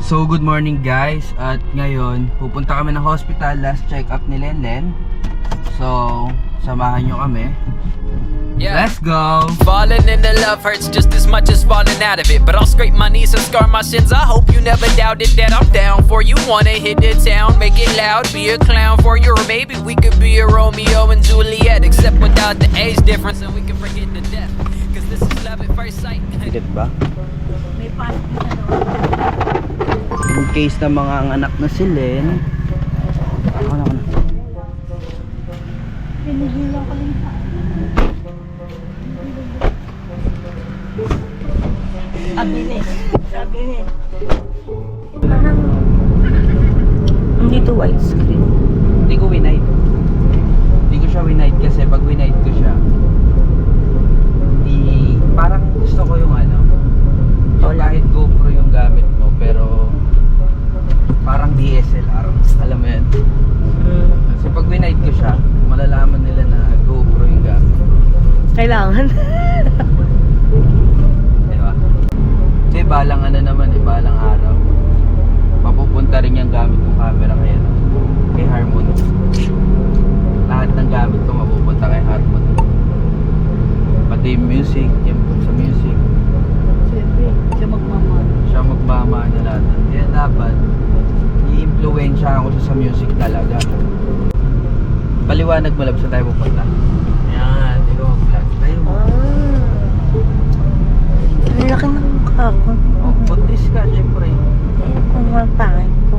So good morning guys, at ngayon pupunta kami ng hospital, last check up ni Lenlen. So samahan nyo kami. Let's go! Falling into love hurts just as much as falling out of it, but I'll scrape my knees and scar my shins. I hope you never doubted that I'm down for you. Wanna hit the town, make it loud, be a clown for you, or maybe we could be a Romeo and Juliet, except without the age difference, and we can forget the death, cause this is love at first sight. Higit ba? May pasok na In case na mga ang anak na si Len. Ako na. Pinigilan ko lang sa Sabi ni. Parang hindi to widescreen. Hindi ko winide. Hindi ko siya winide kasi pag winide ko siya, hindi, parang gusto ko yung ano, yung kahit GoPro yung gamit mo pero parang DSLR, alam mo yan. Kasi pag winide ko siya, malalaman nila na GoPro yung gamit. Kailangan. Diba? Kasi balang ano naman balang araw mapupunta rin yung gamit ng camera kay Harmony. Lahat ng gamit ko mapupunta kay Harmony. Pati yung music, yung sa music. Siyempre, siya Siya magmamana lahat. Kaya dapat i-impluensya ako sa music talaga. Paliwanag mo lang sa tayo pupunta. Yan, di ko mag-vlog tayo. Ang laki ng mukha ko. Oh, buntis ka, syempre. Kung mapangit ko.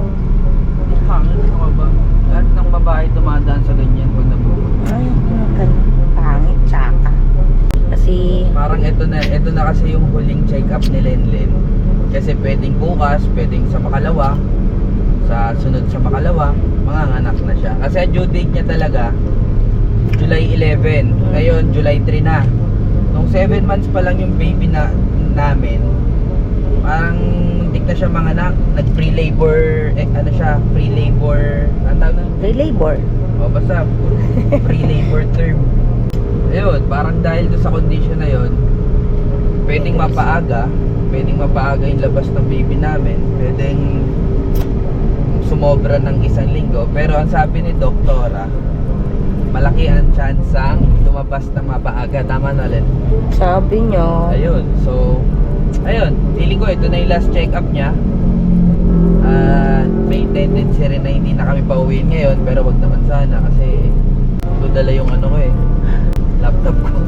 Hangin, ano ka ba? Lahat ng babae dumadaan sa ganyan pag nabubuhay. Ay, kung ganun. Pangit, tsaka. Kasi, Parang ito na kasi yung huling check-up ni Lenlen. Kasi pwedeng bukas, pwedeng sa makalawa, sa sunod sa makalawa, manganganak na siya. Kasi ang due date niya talaga, July 11. Ngayon, July 3 na. Nung 7 months pa lang yung baby namin, parang hindi na siya manganak. Nag-pre-labor, ano siya, pre-labor, ang tawag na? pre-labor. O basta, pre-labor term. Ayun, parang dahil doon sa condition na yun, pwedeng mapaaga yung labas ng baby namin, pwedeng sumobra ng 1 linggo, pero ang sabi ni doktora, malaki ang chance ang lumabas ng mapaaga. Tama na, Len? Sabi niyo. Ayun, so ayun, feeling ko ito na yung last check up niya. May tendency rin na hindi na kami pauwiin ngayon, pero wag naman sana kasi dala yung ano ko laptop ko.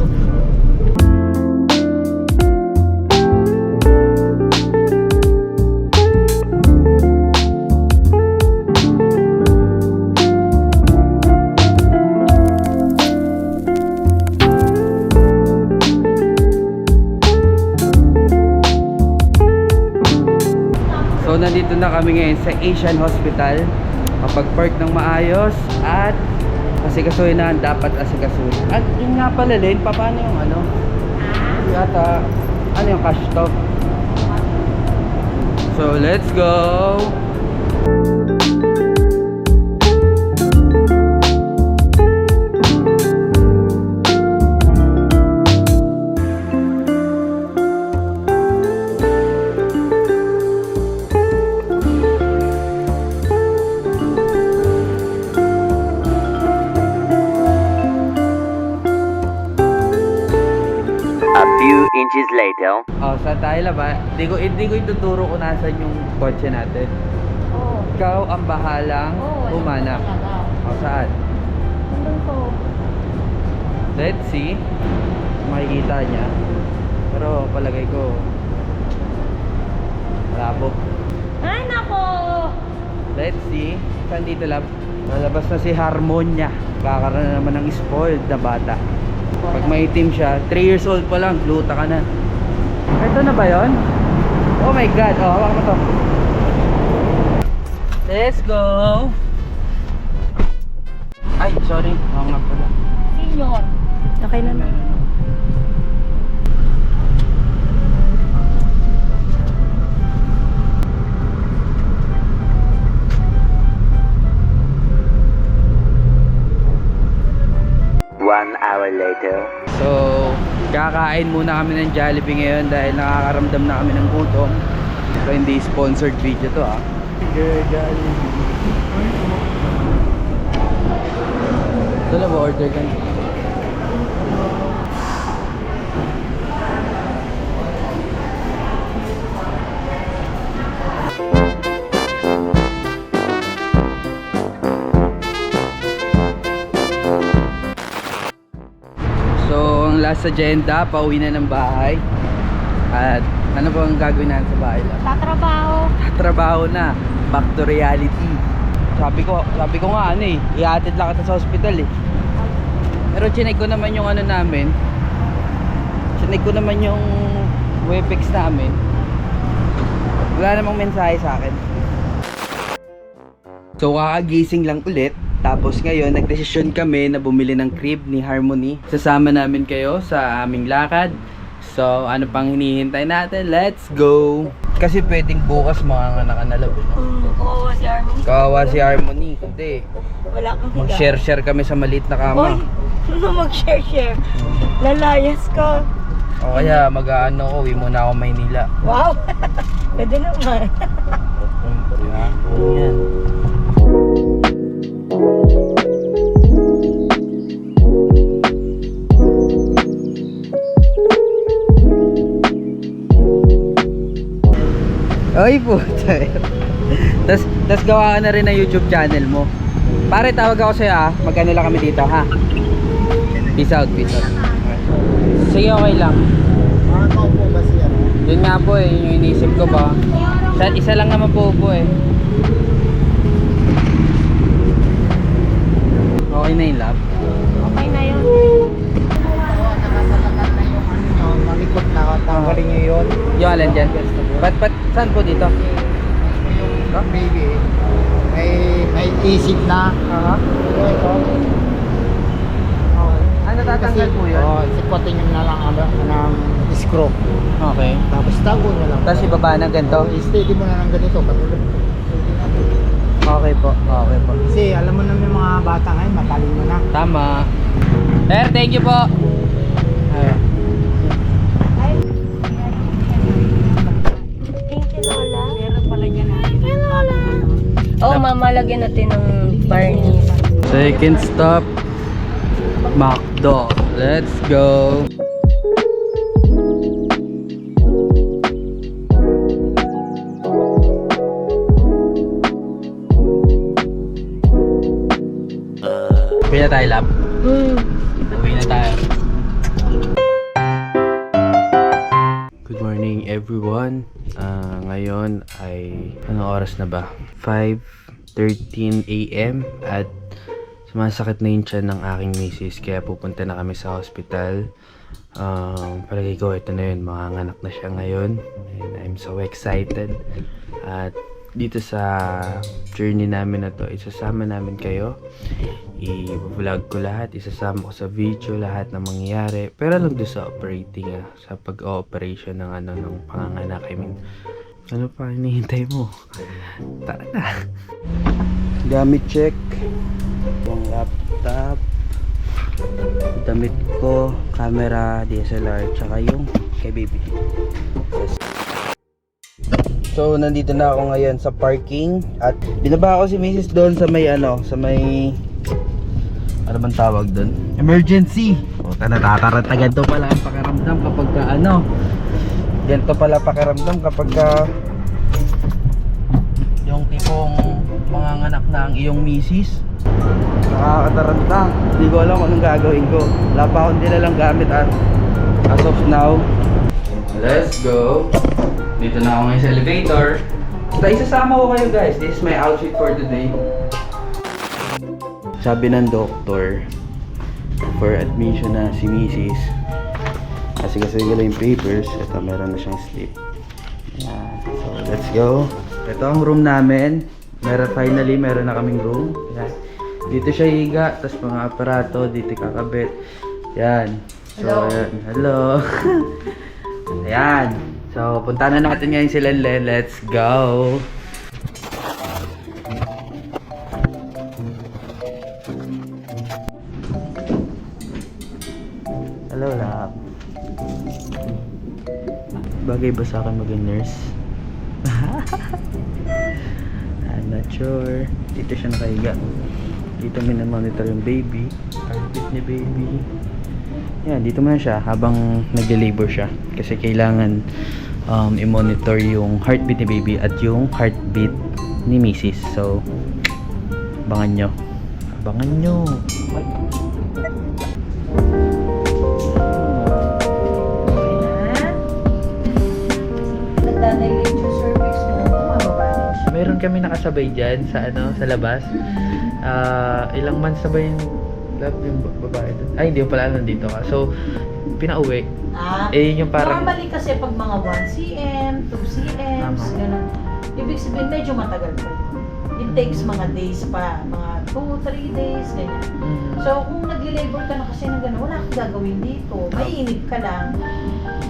So nandito na kami ngayon sa Asian Hospital. Kapag park ng maayos at asikasuhin na dapat asikasuhin. At yun nga pala, Len, paano yung ano? Yata, ano yung cash stop? So let's go! A few inches later. Oh, saan tayo ba? Hindi ko ituturo kung nasan yung kotse natin. Oo. Ikaw ang bahalang humanap. O, saan? Nandun ko. Let's see. Makikita niya. Pero palagay ko malabo. Ay, nako! Let's see. Saan dito lab? Lalabas na si Harmonia. Kakaroon na naman ng spoiled na bata. Pag maitim siya, 3 years old pa lang, gluta ka na. Ito na ba yon? Oh my god, oh, hawak mo to. Let's go! Ay, sorry. Oo nga pala. Senior. Okay na na. Hour later. So, kakain muna kami ng Jollibee ngayon dahil nakakaramdam na kami ng gutom. So hindi sponsored video to ah. Ito na ba order ka? So ang last agenda, pauwi na ng bahay. At ano ba ang gagawin natin sa bahay lang? Tatrabaho. Trabaho na, back to reality. Sabi ko nga ano eh, ihatid lang kita sa hospital eh. Pero chinek ko naman yung ano namin. Chinek ko naman yung Webex namin. Wala namang mensahe sa akin. So kakagising lang ulit. Tapos ngayon, nagdesisyon kami na bumili ng crib ni Harmony. Sasama namin kayo sa aming lakad. So, ano pang hinihintay natin? Let's go! Kasi pwedeng bukas manganganak na labo. Oo, si Armin. Kawawa si Harmony. Hindi. Wala kang higa. Mag-share-share kami sa maliit na kama. Hoy, ano mag-share-share? Lalayas ka. O kaya mag-ano ko, uwi muna ako Maynila. Wow! Pwede naman. Diba? Yan. Ay puta. Tas gawa ka na rin ng YouTube channel mo. Pare, tawag ako sa'yo ah. Magkano lang kami dito ha. Peace out, peace out. Sige, okay lang. po ba siya? Yun nga po eh, yung inisip ko ba. Isa lang naman po eh. Okay na yung lab. Okay na yun. Nakasalakan na yung ano nyo, malikot na, tanggalin nyo yun. Yung alin dyan? Ba't saan po dito? Yung baby, may isip na. Ito. Ah, natatanggal po yun? Oo, sipotin nyo na lang ng screw. Okay. Tapos tago nyo lang. Tapos ibaba ng ganito? I-steady mo na ng ganito. Patulog. Okay po, okay po. Kasi alam mo naman yung mga bata ngayon, matalino na. Tama. Sir, thank you po. Thank you, Lola. Meron pala dyan natin. Ay, Lola. Oh, mama, lagyan natin ng varnish. Second stop, McDo. Let's go. Uwi na tayo, lab. Uwi na tayo. Good morning everyone. Ngayon ay anong oras na ba? 5:13 AM at sumasakit na yung tiyan ng aking misis kaya pupunta na kami sa hospital. Palagay ko ito na yun, manganganak na siya ngayon and I'm so excited. At dito sa journey namin na to, isasama namin kayo, i-vlog ko lahat, isasama ko sa video lahat ng mangyayari, pero lang doon sa operating, sa pag-ooperation ng ano, ng panganganak. I mean, ano pa hinihintay mo? Tara na. Gamit check, yung laptop, damit ko, camera, DSLR, tsaka yung kay baby. Yes. So, nandito na ako ngayon sa parking at binaba ako si Mrs. doon sa may ano bang tawag doon? Emergency! O, natatarantagan to pala ang pakiramdam kapag ka ano. Ganito pala pakiramdam kapag ka yung tipong manganganak na ang iyong misis. Nakakataranta. Hindi ko alam kung anong gagawin ko. Wala pa akong dinalang gamit at as of now. Let's go! Dito na ako ngayon sa elevator. Basta isasama ko kayo guys. This is my outfit for today. Sabi ng doktor, for admission na si Mrs. Kasi ko lang yung papers. Ito, meron na siyang slip. Ayan. So, let's go. Ito ang room namin. Finally, meron na kaming room. Ayan. Dito siya higa. Tapos mga aparato. Dito kakabit. Ayan. So, ayan. Hello. Ayan. So, punta na natin ngayon si Lenlen. Let's go! Hello, love. Bagay ba sa akin maging nurse? I'm not sure. Dito siya nakahiga. Dito minamonitor yung baby. Heartbeat ni baby. Yan, dito muna siya habang nag-labor siya. Kasi kailangan i-monitor yung heartbeat ni baby at yung heartbeat ni Mrs. So, abangan nyo. Abangan nyo. Nagdadilate yung cervix mo. Mababa siya. Meron kami nakasabay dyan sa sa labas. Ilang months na ba yung babae doon? Ay, hindi pala nandito ka. So, pinauwi. Yun yung parang... Normally kasi pag mga 1 cm, 2 cm, Tama. gano'n. Ibig sabihin, medyo matagal pa. It takes mga days pa, mga 2-3 days, ganyan. So, kung nagli-labor ka na kasi ng gano'n, wala kang gagawin dito. Mainip ka lang.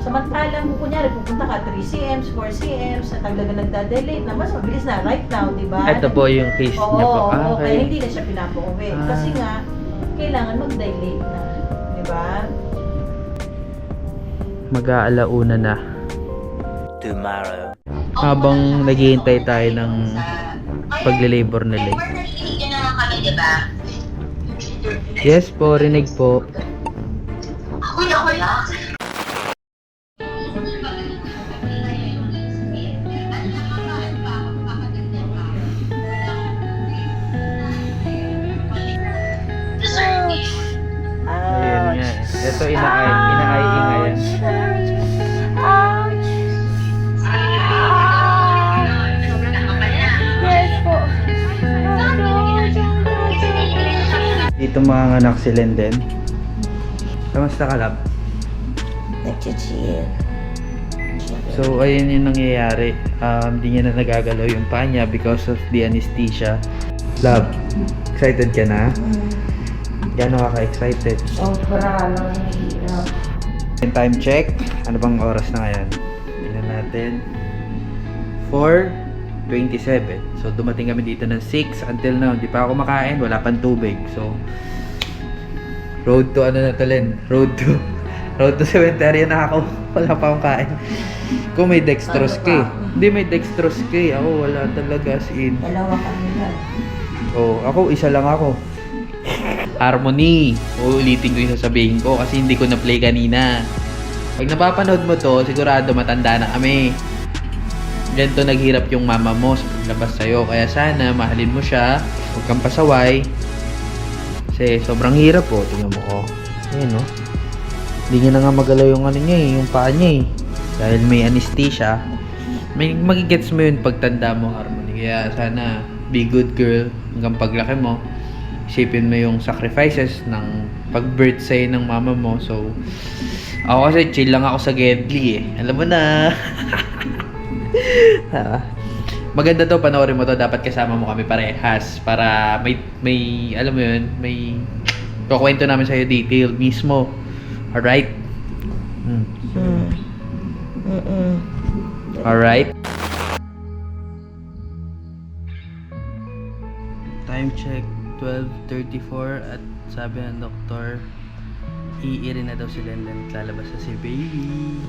Samantalang kung kunyari, pupunta ka 3 cm, 4 cm, at talaga nagda-delete na mas mabilis na right now, di ba? Ito po yung case Oo, niya po. okay. Hindi na siya pinapauwi. Ah. Kasi nga, kailangan mag-dilate na. Di ba? Mag-aalauna na. Tomorrow. Habang naghihintay tayo ng pagle-labor nila. Yes po, rinig po. Ayun nga. Ito inaay-ingay. Yes po. Dito mga anak si Lenden. Kamusta ka, lab? Nag-chill. So, ayun yung nangyayari. Hindi niya na nagagalaw yung paa niya because of the anesthesia. Lab, excited ka na? Gano'n ka ka-excited? Sobra lang hirap. Time check. Ano bang oras na ngayon? Tingnan natin. 4:27. So, dumating kami dito ng 6 until now. Hindi pa ako makain. Wala pang tubig. So, road to ano na to, Len? Road to cemetery na ako. Wala pa akong kain. Kung may dextrose ka eh. Hindi may dextrose ka eh. Ako wala talaga as in. Dalawa kami lang. Oh, ako isa lang ako. Harmony. Uulitin ko yung sasabihin ko kasi hindi ko na-play kanina. Pag napapanood mo to, sigurado matanda na kami. Ganito naghirap yung mama mo sa paglabas sa'yo. Kaya sana mahalin mo siya. Huwag kang pasaway. Kasi sobrang hirap po. Tingnan mo ko. Ayan o. Hindi niya na nga magalaw yung ano niya eh. Yung paa niya eh. Dahil may anesthesia. May magigets mo yun pagtanda mo, Harmony. Kaya sana be good girl hanggang paglaki mo. Isipin mo yung sacrifices ng pag-birth sa'yo ng mama mo. So, ako kasi chill lang ako sa Gedli eh. Alam mo na. Maganda to, panoorin mo to. Dapat kasama mo kami parehas. Para may alam mo yun, may kukwento namin sa'yo detail mismo. Alright? Alright? Time check 12:34 at sabi ng doktor iiri na daw si Lenden at lalabas na si baby.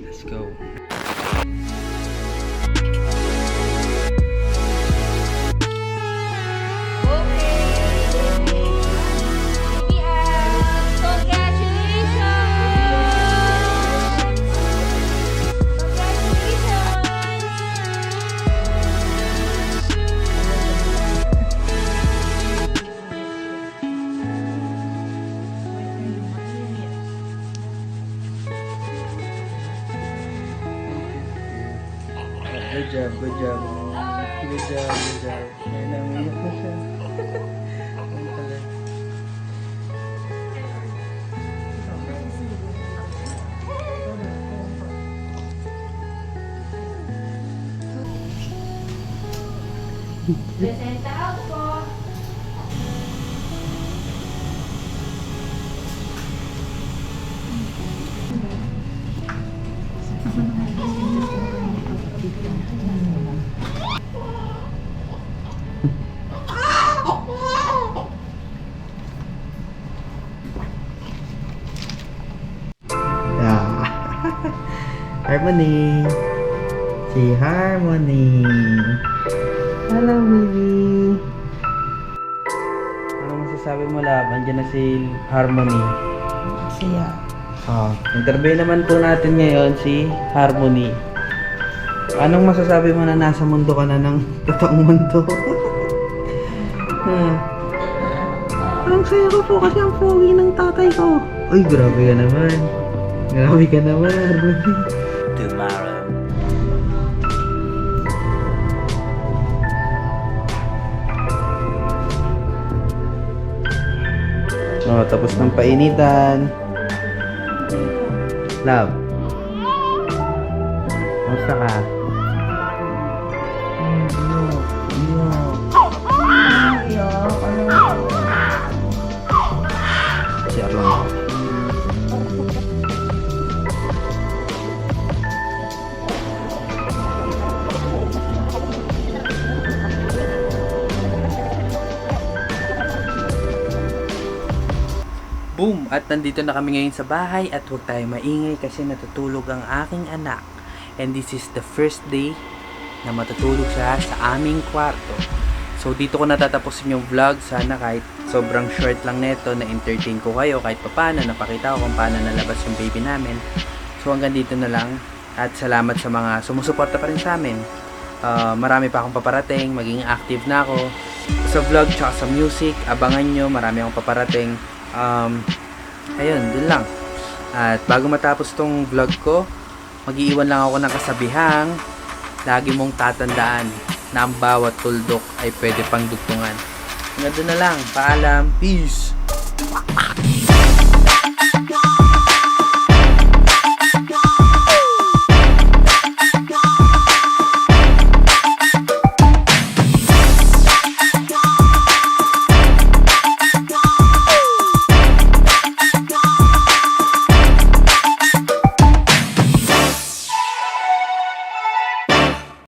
Let's go. Good job, good job. Good job, good job. Ayun na, umiyak na siya. Ayun pala. Presenta out po. Yeah. Harmony. Si Si Harmony. Hello, baby. Ano masasabi mo, love? Andiyan na si Harmony. Siya. Interview naman po natin ngayon si Harmony. Anong masasabi mo na nasa mundo ka na ng totoong mundo? Ang saya ko po kasi ang pogi ng tatay ko. Uy, grabe ka naman. Grabe ka naman, Harmony. Tomorrow. Tapos ng painitan. Love. Kamusta ka? Si Arlong. Boom! At nandito na kami ngayon sa bahay at huwag tayo maingay kasi natutulog ang aking anak. And this is the first day na matutulog siya sa aming kwarto. So dito ko natatapusin yung vlog. Sana kahit sobrang short lang neto na entertain ko kayo kahit paano, napakita ko kung paano nalabas yung baby namin. So hanggang dito na lang at salamat sa mga sumusuporta pa rin sa amin. Marami pa akong paparating, maging active na ako sa vlog tsaka sa music. Abangan nyo, marami akong paparating. Ayun, dun lang. At bago matapos tong vlog ko, mag-iiwan lang ako ng kasabihang lagi mong tatandaan na ang bawat tuldok ay pwede pang dugtungan. Hanggang dun na lang. Paalam. Peace!